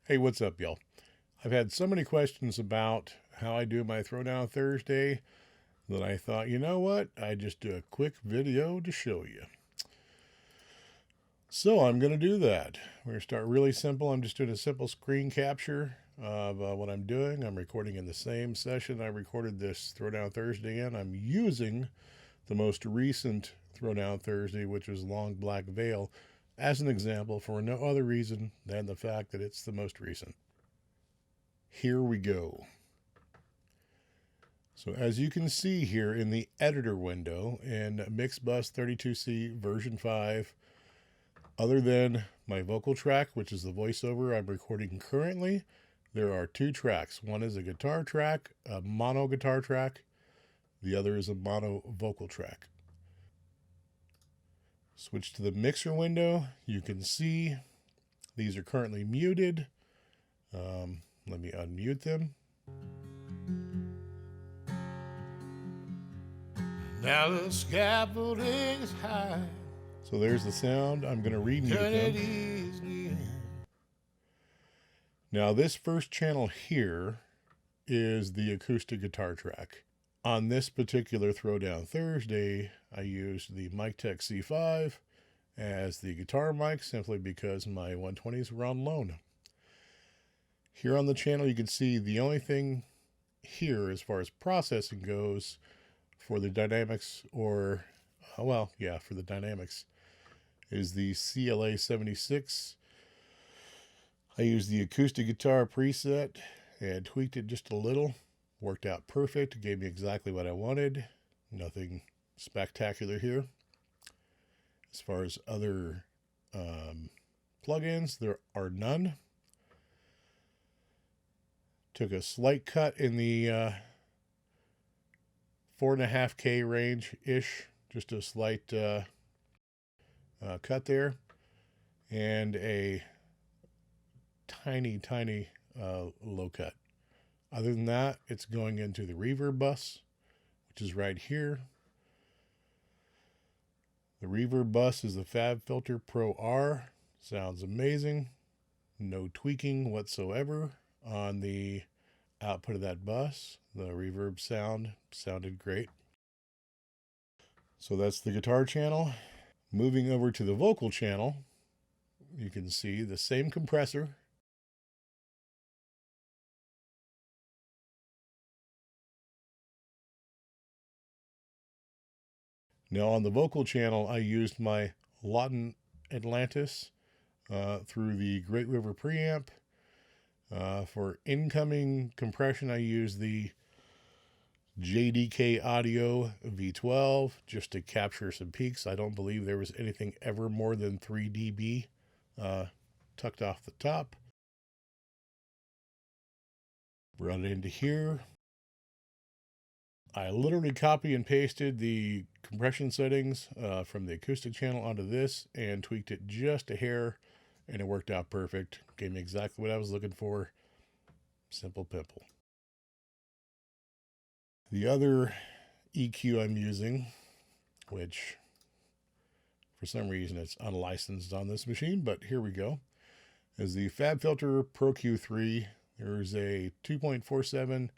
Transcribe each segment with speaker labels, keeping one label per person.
Speaker 1: Hey, what's up, y'all? I've had so many questions about how I do my Throwdown Thursday that I thought, you know what? I'd just do a quick video to show you. So I'm going to do that. We're going to start really simple. I'm just doing a simple screen capture of what I'm doing. I'm recording in the same session I recorded this Throwdown Thursday in. I'm using the most recent Throwdown Thursday, which was Long Black Veil, as an example for no other reason than the fact that it's the most recent. Here we go. So as you can see here in the editor window in Mixbus 32C version 5, other than my vocal track, which is the voiceover I'm recording currently, there are two tracks. One is a guitar track, a mono guitar track. The other is a mono vocal track. Switch to the mixer window. You can see these are currently muted. Let me unmute them.
Speaker 2: Now the scaffolding is high.
Speaker 1: So there's the sound. I'm going to remute them. Now this first channel here is the acoustic guitar track. On this particular Throwdown Thursday, I used the MicTech C5 as the guitar mic simply because my 120s were on loan. Here on the channel, you can see the only thing here as far as processing goes for the dynamics, or, for the dynamics, is the CLA 76. I used the acoustic guitar preset and tweaked it just a little. Worked out perfect. Gave me exactly what I wanted. Nothing spectacular here. As far as other plugins, there are none. Took a slight cut in the 4.5K range-ish. Just a slight cut there. And a tiny low cut. Other than that, it's going into the reverb bus, which is right here. The reverb bus is the FabFilter Pro R. Sounds amazing. No tweaking whatsoever on the output of that bus. The reverb sounded great. So that's the guitar channel. Moving over to the vocal channel, you can see the same compressor. Now on the vocal channel, I used my Lauten Atlantis through the Great River preamp. For incoming compression, I used the JDK Audio V12 just to capture some peaks. I don't believe there was anything ever more than 3 dB tucked off the top. Run it into here. I literally copy and pasted the compression settings from the acoustic channel onto this and tweaked it just a hair, and it worked out perfect. Gave me exactly what I was looking for. Simple pimple. The other EQ I'm using, which for some reason it's unlicensed on this machine, but here we go, is the FabFilter Pro Q3. There's a 2.47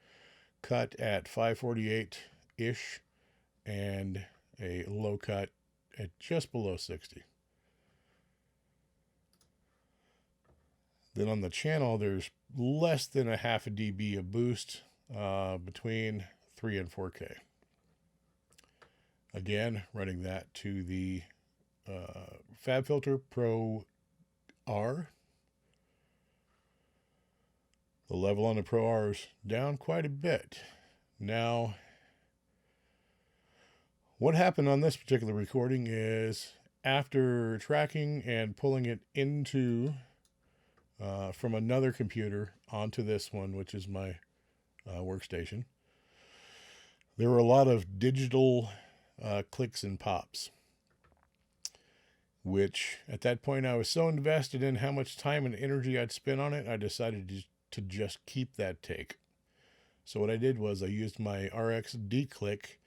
Speaker 1: cut at 548-ish and a low cut at just below 60. Then on the channel, there's less than a half a dB of boost between 3 and 4K. Again, running that to the FabFilter Pro R. The level on the Pro R is down quite a bit. Now, what happened on this particular recording is after tracking and pulling it into from another computer onto this one, which is my workstation, there were a lot of digital clicks and pops, which at that point I was so invested in how much time and energy I'd spent on it, I decided to just keep that take. So what I did was I used my RX D-Click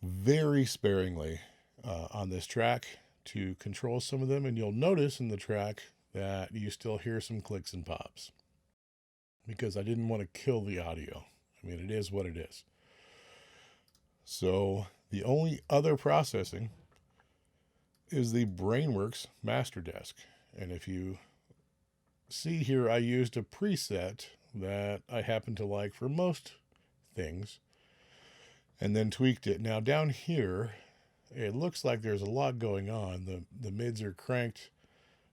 Speaker 1: very sparingly on this track to control some of them, and you'll notice in the track that you still hear some clicks and pops, because I didn't want to kill the audio. I mean, it is what it is. So the only other processing is the BrainWorks Master Desk. And if you see here, I used a preset that I happen to like for most things, and then tweaked it. Now down here, it looks like there's a lot going on. The mids are cranked,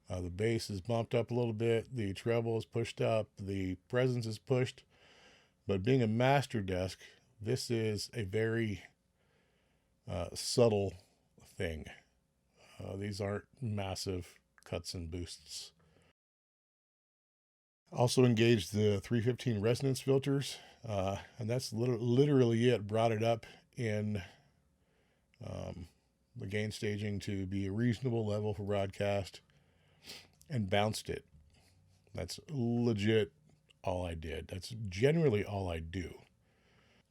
Speaker 1: the bass is bumped up a little bit, the treble is pushed up, the presence is pushed. But being a master desk, this is a very subtle thing. These aren't massive cuts and boosts. Also engaged the 315 resonance filters, and that's literally it. Brought it up in the gain staging to be a reasonable level for broadcast, and bounced it. That's legit all I did. That's generally all I do.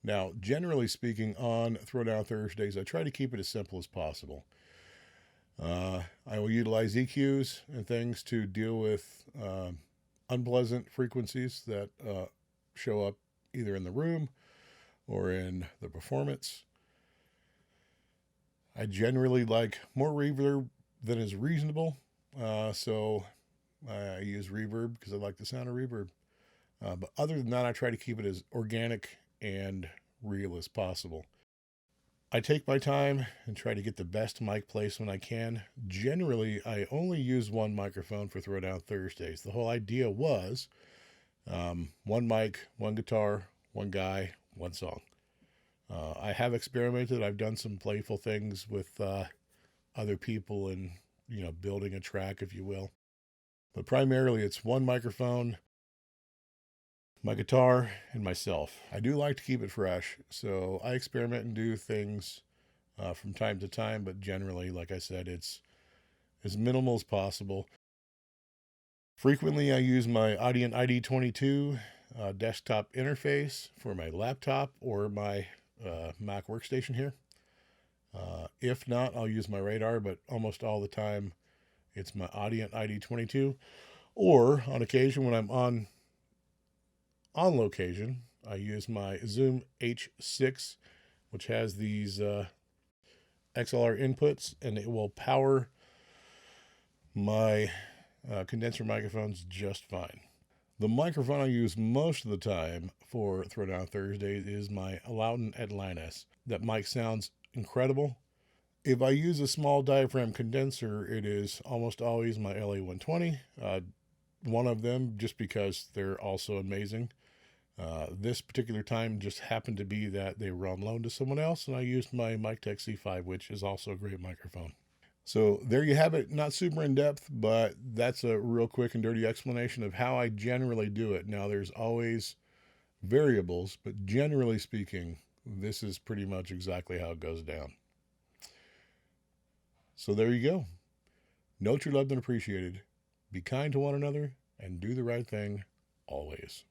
Speaker 1: Now, generally speaking, on Throwdown Thursdays, I try to keep it as simple as possible. I will utilize EQs and things to deal with unpleasant frequencies that show up either in the room or in the performance. I generally like more reverb than is reasonable, so I use reverb because I like the sound of reverb. But other than that, I try to keep it as organic and real as possible. I take my time and try to get the best mic placement I can. Generally, I only use one microphone for Throwdown Thursdays. The whole idea was one mic, one guitar, one guy, one song. I have experimented. I've done some playful things with other people and, building a track, if you will. But primarily, it's one microphone, my guitar, and myself. I do like to keep it fresh, so I experiment and do things from time to time, but generally, like I said, it's as minimal as possible. Frequently, I use my Audient ID-22 desktop interface for my laptop or my Mac workstation here. If not, I'll use my radar, but almost all the time, it's my Audient ID-22. Or on occasion, when I'm on location, I use my Zoom H6, which has these XLR inputs, and it will power my condenser microphones just fine. The microphone I use most of the time for Throwdown Thursdays is my Lauten Atlantis. That mic sounds incredible. If I use a small diaphragm condenser, it is almost always my LA-120. One of them, just because they're also amazing. This particular time just happened to be that they were on loan to someone else, and I used my Mictech C5, which is also a great microphone. So there you have it. Not super in depth, but that's a real quick and dirty explanation of how I generally do it. Now, there's always variables, but generally speaking, this is pretty much exactly how it goes down. So there you go. Know you're loved and appreciated. Be kind to one another and do the right thing always.